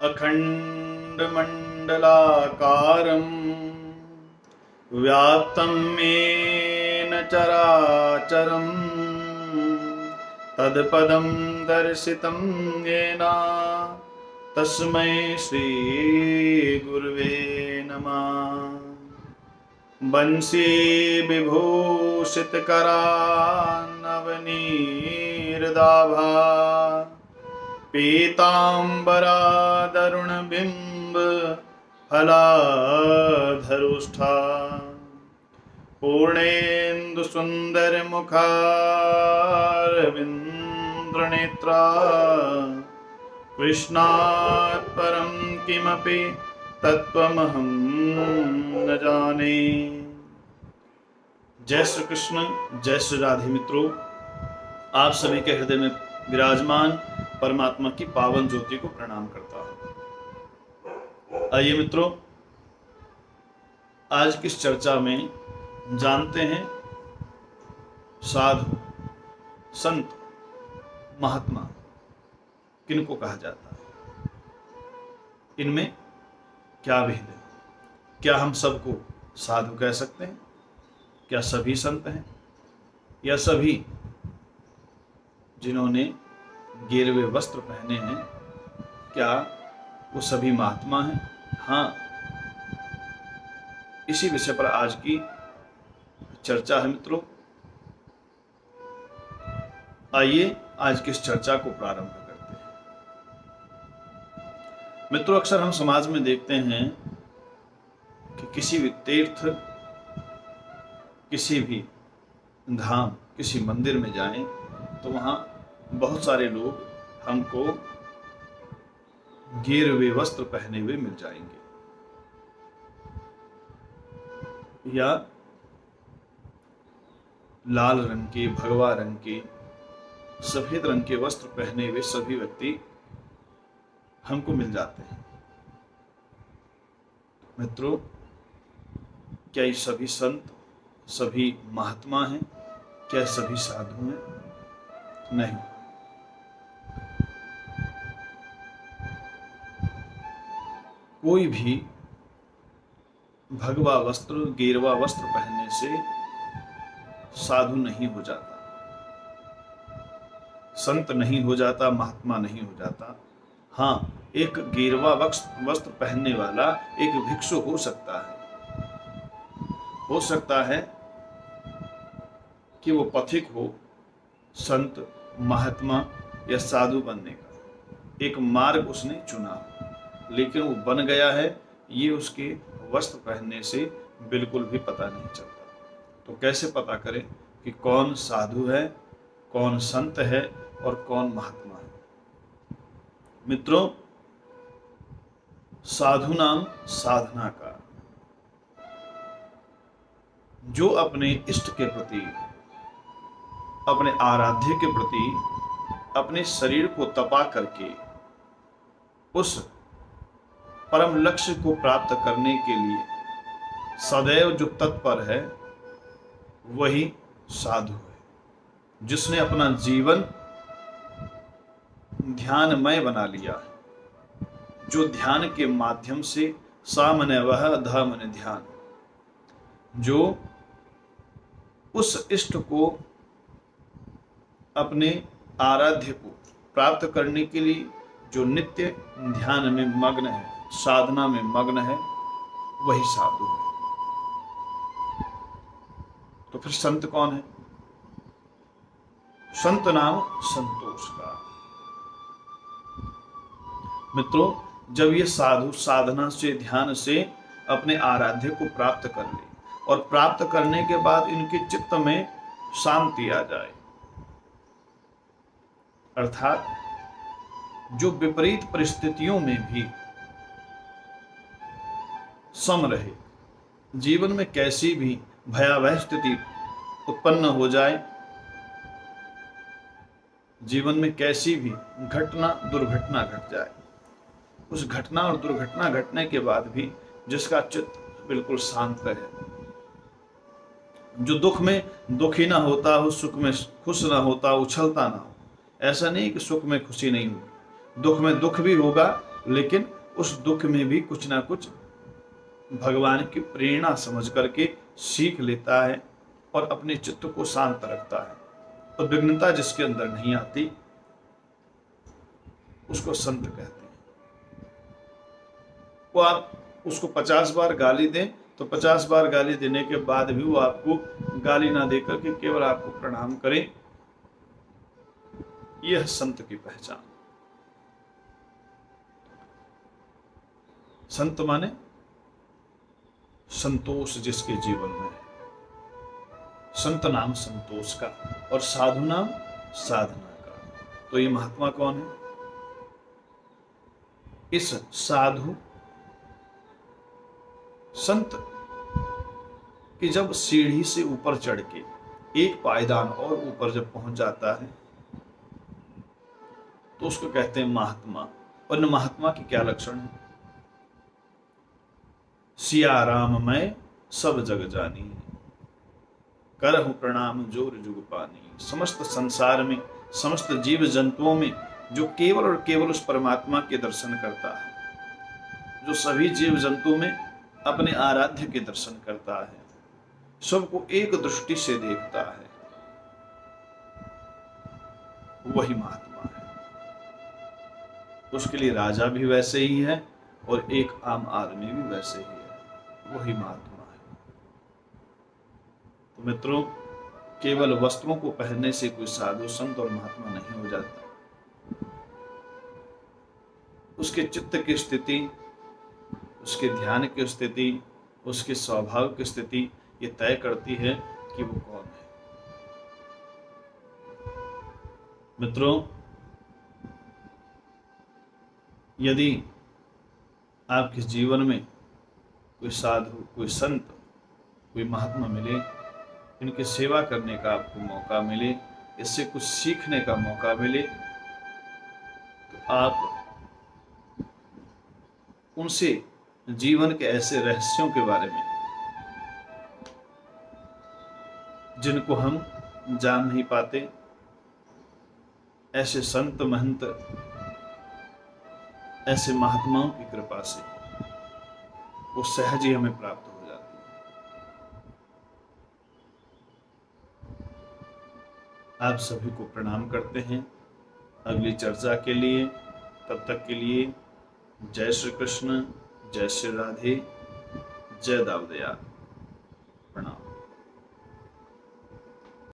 अखण्डमण्डलाकारं व्याप्तं येन चराचरं तत्पदं दर्शितं येन तस्मै श्रीगुरुवे नमः। बंसी विभूषितकरानवनीरदाभा पीताम्बरादरुणबिम्ब फलाधरुष्ठा पूर्णेन्दुसुन्दरमुखारविन्द्रनेत्रा कृष्णात् परं किमपि तत्त्वमहं न जाने। जय श्री कृष्ण, जय श्री राधे। मित्रों, आप सभी के हृदय में विराजमान परमात्मा की पावन ज्योति को प्रणाम करता हूं। आइए मित्रों, आज की इस चर्चा में जानते हैं साधु, संत, महात्मा किनको कहा जाता है, इनमें क्या भेद है। क्या हम सबको साधु कह सकते हैं? क्या सभी संत हैं? या सभी जिन्होंने गेरुए वस्त्र पहने हैं, क्या वो सभी महात्मा हैं? हाँ, इसी विषय पर आज की चर्चा है मित्रों। आइए आज की इस चर्चा को प्रारंभ करते हैं। मित्रों, अक्सर हम समाज में देखते हैं कि किसी भी तीर्थ, किसी भी धाम, किसी मंदिर में जाएं तो वहां बहुत सारे लोग हमको गेरुए वस्त्र पहने हुए मिल जाएंगे, या लाल रंग के, भगवा रंग के, सफेद रंग के वस्त्र पहने हुए सभी व्यक्ति हमको मिल जाते हैं। मित्रों, क्या ये सभी संत, सभी महात्मा हैं? क्या सभी साधु हैं? नहीं। कोई भी भगवा वस्त्र, गेरुआ वस्त्र पहनने से साधु नहीं हो जाता, संत नहीं हो जाता, महात्मा नहीं हो जाता। हाँ, एक गेरुआ वस्त्र पहनने वाला एक भिक्षु हो सकता है। हो सकता है कि वो पथिक हो, संत, महात्मा या साधु बनने का एक मार्ग उसने चुना, लेकिन वो बन गया है, ये उसके वस्त्र पहनने से बिल्कुल भी पता नहीं चलता। तो कैसे पता करें कि कौन साधु है, कौन संत है और कौन महात्मा है? मित्रों, साधु नाम साधना का, जो अपने इष्ट के प्रति, अपने आराध्य के प्रति अपने शरीर को तपा करके उस परम लक्ष्य को प्राप्त करने के लिए सदैव जो तत्पर है, वही साधु है। जिसने अपना जीवन ध्यानमय बना लिया है, जो ध्यान के माध्यम से सामने वह धमन ध्यान, जो उस इष्ट को, अपने आराध्य को प्राप्त करने के लिए जो नित्य ध्यान में मग्न है, साधना में मग्न है, वही साधु है। तो फिर संत कौन है? संत नाम संतोष का। मित्रों, जब ये साधु साधना से, ध्यान से अपने आराध्य को प्राप्त कर ले और प्राप्त करने के बाद इनके चित्त में शांति आ जाए, अर्थात जो विपरीत परिस्थितियों में भी सम रहे, जीवन में कैसी भी भयावह स्थिति उत्पन्न हो जाए, जीवन में कैसी भी घटना, दुर्घटना घट जाए, उस घटना और दुर्घटना घटने के बाद भी जिसका चित्त बिल्कुल शांत रहे, जो दुख में दुखी ना होता हो, सुख में खुश ना होता, उछलता ना हो। ऐसा नहीं कि सुख में खुशी नहीं होगी, दुख में दुख भी होगा लेकिन उस दुख में भी कुछ ना कुछ भगवान की प्रेरणा समझ करके सीख लेता है और अपने चित्त को शांत रखता है। तो विघ्नता जिसके अंदर नहीं आती उसको संत कहते हैं। वो आप उसको 50 बार गाली दें तो 50 बार गाली देने के बाद भी वो आपको गाली ना देकर के केवल आपको प्रणाम करे। यह संत की पहचान। संत माने संतोष जिसके जीवन में है। संत नाम संतोष का और साधु नाम साधना का। तो ये महात्मा कौन है? इस साधु संत कि जब सीढ़ी से ऊपर चढ़ के एक पायदान और ऊपर जब पहुंच जाता है तो उसको कहते हैं महात्मा। और महात्मा की क्या लक्षण है? सिया राम मैं सब जग जानी, करहु प्रणाम जोर जुग पानी। समस्त संसार में, समस्त जीव जंतुओं में जो केवल और केवल उस परमात्मा के दर्शन करता है, जो सभी जीव जंतु में अपने आराध्य के दर्शन करता है, सबको एक दृष्टि से देखता है, वही महात्मा है। उसके लिए राजा भी वैसे ही है और एक आम आदमी भी वैसे ही है, वही महात्मा है। तो मित्रों, केवल वस्त्रों को पहनने से कोई साधु संत और महात्मा नहीं हो जाता। उसके चित्त की स्थिति, उसके ध्यान की स्थिति, उसके स्वभाव की स्थिति ये तय करती है कि वो कौन है। मित्रों, यदि आपके जीवन में कोई साधु, कोई संत, कोई महात्मा मिले, इनकी सेवा करने का आपको मौका मिले, इससे कुछ सीखने का मौका मिले, तो आप उनसे जीवन के ऐसे रहस्यों के बारे में जिनको हम जान नहीं पाते, ऐसे संत महंत, ऐसे महात्माओं की कृपा से वो सहज ही हमें प्राप्त हो जाती है। आप सभी को प्रणाम करते हैं। अगली चर्चा के लिए, तब तक के लिए जय श्री कृष्ण, जय श्री राधे, जय दाऊदयाल।